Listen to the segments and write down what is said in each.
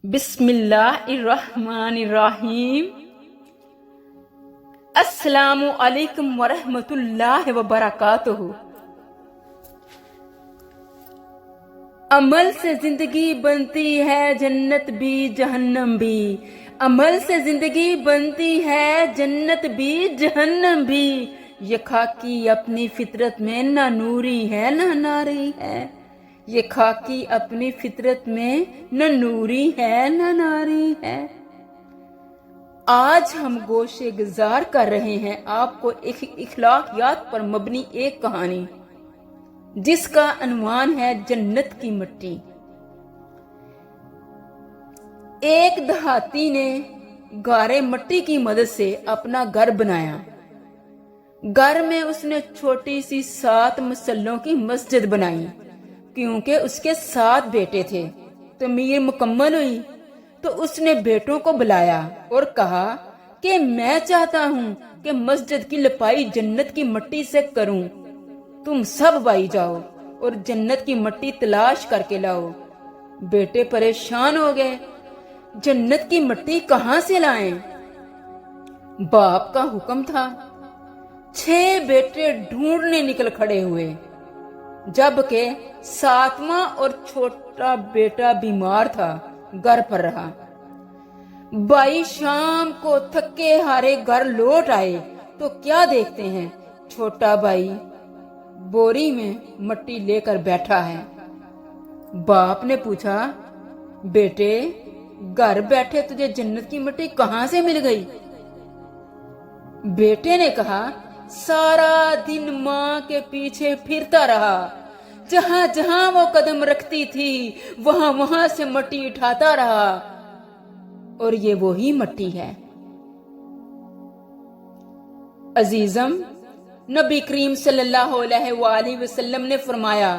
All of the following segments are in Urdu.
بسم اللہ الرحمن الرحیم۔ السلام علیکم ورحمۃ اللہ وبرکاتہ۔ عمل سے زندگی بنتی ہے جنت بھی جہنم بھی، عمل سے زندگی بنتی ہے جنت بھی جہنم بھی، یہ خاکی اپنی فطرت میں نہ نوری ہے نہ ناری ہے، یہ خاکی اپنی فطرت میں نہ نوری ہے نہ ناری ہے۔ آج ہم گوشے گزار کر رہے ہیں آپ کو اخلاقیات پر مبنی ایک کہانی، جس کا عنوان ہے جنت کی مٹی۔ ایک دیہاتی نے گارے مٹی کی مدد سے اپنا گھر بنایا۔ گھر میں اس نے چھوٹی سی 7 مسلوں کی مسجد بنائی، کیونکہ اس کے 7 بیٹے تھے۔ تعمیر مکمل ہوئی تو اس نے بیٹوں کو بلایا اور کہا کہ میں چاہتا ہوں کہ مسجد کی لپائی جنت کی مٹی سے کروں، تم سب بھائی جاؤ اور جنت کی مٹی تلاش کر کے لاؤ۔ بیٹے پریشان ہو گئے، جنت کی مٹی کہاں سے لائیں؟ باپ کا حکم تھا۔ 6 بیٹے ڈھونڈنے نکل کھڑے ہوئے، جبکہ 7واں اور چھوٹا بیٹا بیمار تھا، گھر پر رہا۔ بھائی شام کو تھکے ہارے گھر لوٹ آئے تو کیا دیکھتے ہیں، چھوٹا بھائی بوری میں مٹی لے کر بیٹھا ہے۔ باپ نے پوچھا، بیٹے گھر بیٹھے تجھے جنت کی مٹی کہاں سے مل گئی؟ بیٹے نے کہا، سارا دن ماں کے پیچھے پھرتا رہا، جہاں جہاں وہ قدم رکھتی تھی وہاں وہاں سے مٹی اٹھاتا رہا، اور یہ وہی مٹی ہے۔ عزیزم، نبی کریم صلی اللہ علیہ وآلہ وسلم نے فرمایا،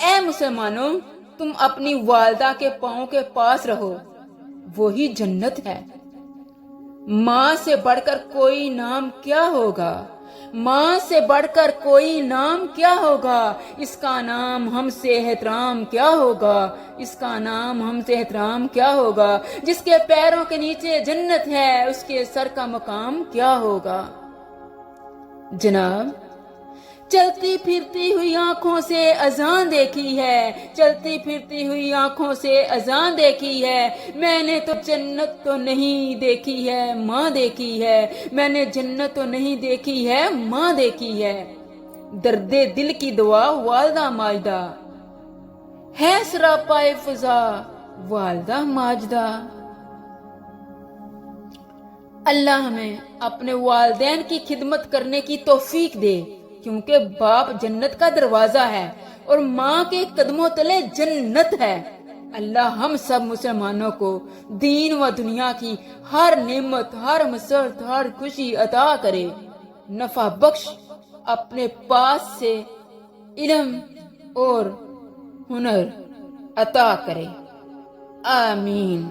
اے مسلمانوں، تم اپنی والدہ کے پاؤں کے پاس رہو، وہی جنت ہے۔ ماں سے بڑھ کر کوئی نام کیا ہوگا؟ ماں سے بڑھ کر کوئی نام کیا ہوگا؟ اس کا نام ہم سے احترام کیا ہوگا؟ اس کا نام ہم سے احترام کیا ہوگا؟ جس کے پیروں کے نیچے جنت ہے، اس کے سر کا مقام کیا ہوگا؟ جناب، چلتی پھرتی ہوئی آنکھوں سے اذان دیکھی ہے، چلتی پھرتی ہوئی آنکھوں سے اذان دیکھی ہے، میں نے تو جنت تو نہیں دیکھی ہے ماں دیکھی ہے، میں نے جنت تو نہیں دیکھی ہے ماں دیکھی ہے۔ درد دل کی دعا والدہ ماجدہ ہے، سراپائے فضا والدہ ماجدہ۔ اللہ ہمیں اپنے والدین کی خدمت کرنے کی توفیق دے، کیونکہ باپ جنت کا دروازہ ہے اور ماں کے قدموں تلے جنت ہے۔ اللہ ہم سب مسلمانوں کو دین و دنیا کی ہر نعمت، ہر مسرت، ہر خوشی عطا کرے، نفع بخش اپنے پاس سے علم اور ہنر عطا کرے، آمین۔